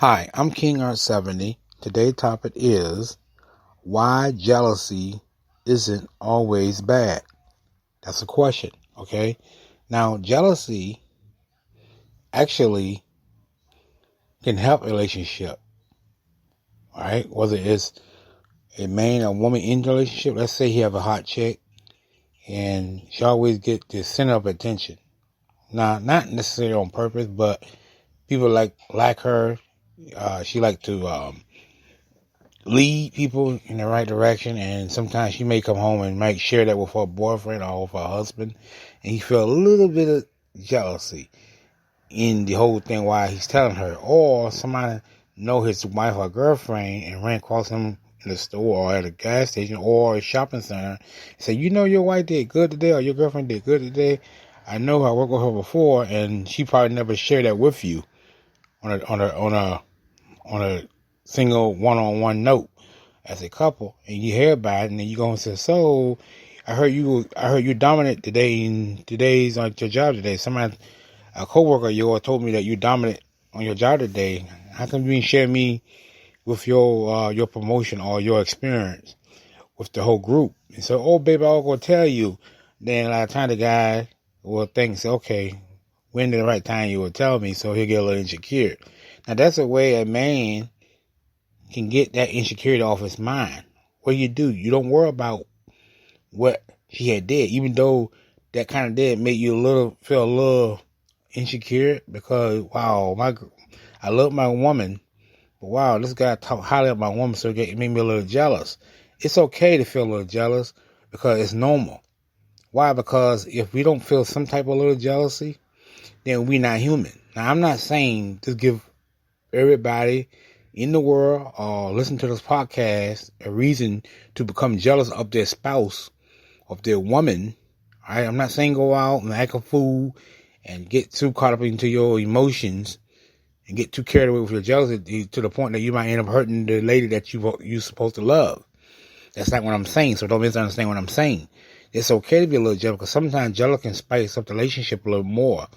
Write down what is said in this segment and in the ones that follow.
Hi, I'm King Art 70. Today's topic is why jealousy isn't always bad. That's a question, okay? Now, jealousy actually can help a relationship, all right? Whether it's a man or woman in the relationship, let's say you have a hot chick and she always get the center of attention. Now, not necessarily on purpose, but people like her. She like to lead people in the right direction, and sometimes she may come home and might share that with her boyfriend or with her husband, and he feel a little bit of jealousy in the whole thing while he's telling her. Or somebody know his wife or girlfriend and ran across him in the store or at a gas station or a shopping center and say, your wife did good today or your girlfriend did good today. I know I worked with her before, and she probably never shared that with you on a single one-on-one note as a couple, and you hear about it, and then you go and say, so I heard you dominant today in today's on your job today. A coworker of yours told me that you dominant on your job today. How come you didn't share me with your promotion or your experience with the whole group? And so, oh baby, I'll go tell you. Then a lot of time the guy will think, say, okay, when the right time you will tell me, so he'll get a little insecure. Now that's a way a man can get that insecurity off his mind. What do? You don't worry about what she had did, even though that kind of did make you feel a little insecure because, wow, I love my woman, but wow, this guy talked highly of my woman, so it made me a little jealous. It's okay to feel a little jealous because it's normal. Why? Because if we don't feel some type of little jealousy, then we're not human. Now, I'm not saying to give everybody in the world or listen to this podcast a reason to become jealous of their spouse, of their woman. All right? I'm not saying go out and act a fool and get too caught up into your emotions and get too carried away with your jealousy to the point that you might end up hurting the lady that you're supposed to love. That's not what I'm saying, so don't misunderstand what I'm saying. It's okay to be a little jealous because sometimes jealousy can spice up the relationship a little more.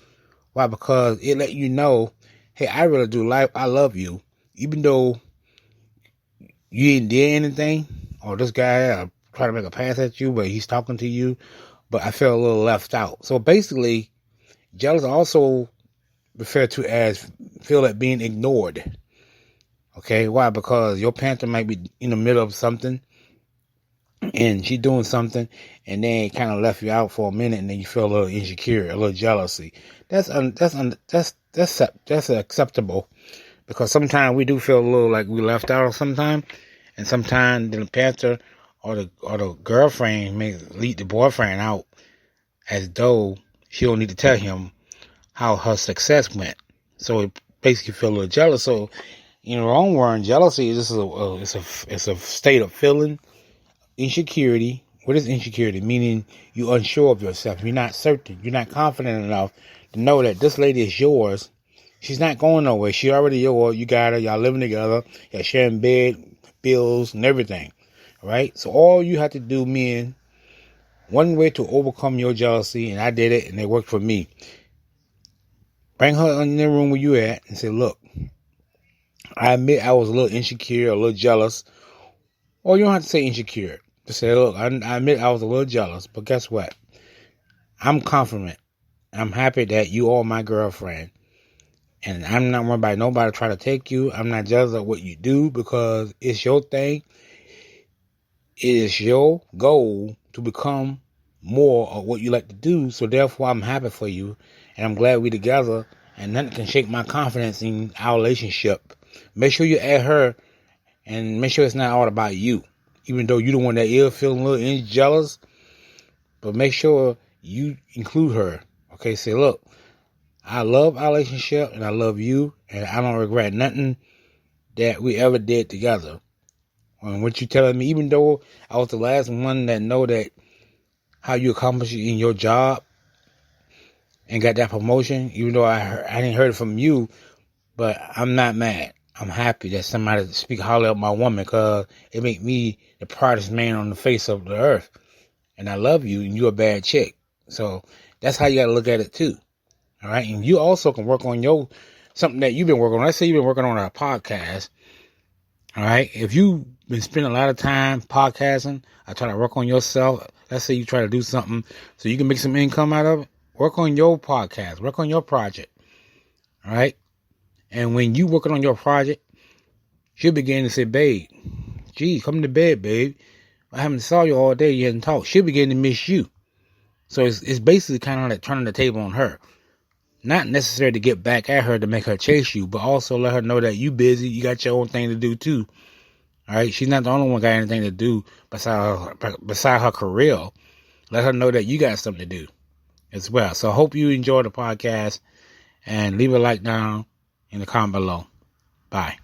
Why? Because it let you know, hey, I really do I love you. Even though you didn't do anything, or this guy trying to make a pass at you, but he's talking to you, but I feel a little left out. So basically, jealous also referred to as feel like being ignored. Okay, why? Because your panther might be in the middle of something, and she doing something, and then it kind of left you out for a minute, and then you feel a little insecure, a little jealousy. That's acceptable. Because sometimes we do feel a little like we left out sometimes. And sometimes the panther or the girlfriend may lead the boyfriend out as though she don't need to tell him how her success went. So it basically feel a little jealous. So in your own word, jealousy is it's a state of feeling insecurity. What is insecurity? Meaning you're unsure of yourself. You're not certain. You're not confident enough to know that this lady is yours. She's not going nowhere. She already yours. You got her. Y'all living together. Y'all sharing bed, bills, and everything. All right? So all you have to do, men, one way to overcome your jealousy, and I did it, and it worked for me. Bring her in the room where you at and say, look, I admit I was a little insecure, a little jealous. Or you don't have to say insecure. Just say, look, I admit I was a little jealous, but guess what? I'm confident. I'm happy that you are my girlfriend. And I'm not worried about nobody trying to take you. I'm not jealous of what you do because it's your thing. It is your goal to become more of what you like to do. So therefore, I'm happy for you. And I'm glad we're together. And nothing can shake my confidence in our relationship. Make sure you add her. And make sure it's not all about you. Even though you're the one that is feeling a little jealous. But make sure you include her. Okay, say, look. I love our relationship and I love you and I don't regret nothing that we ever did together. And what you telling me, even though I was the last one that know that how you accomplished it in your job and got that promotion, even though I didn't hear it from you, but I'm not mad. I'm happy that somebody speak highly of my woman because it make me the proudest man on the face of the earth. And I love you and you're a bad chick. So that's how you got to look at it too. All right, and you also can work on your something that you've been working on. Let's say you've been working on a podcast. All right. If you've been spending a lot of time podcasting, I try to work on yourself. Let's say you try to do something so you can make some income out of it. Work on your podcast. Work on your project. All right. And when you working on your project, she'll begin to say, babe, gee, come to bed, babe. I haven't saw you all day. You haven't talked. She'll begin to miss you. So it's basically kind of like turning the table on her. Not necessarily to get back at her to make her chase you, but also let her know that you busy. You got your own thing to do too. All right. She's not the only one got anything to do beside her career. Let her know that you got something to do as well. So I hope you enjoy the podcast and leave a like down in the comment below. Bye.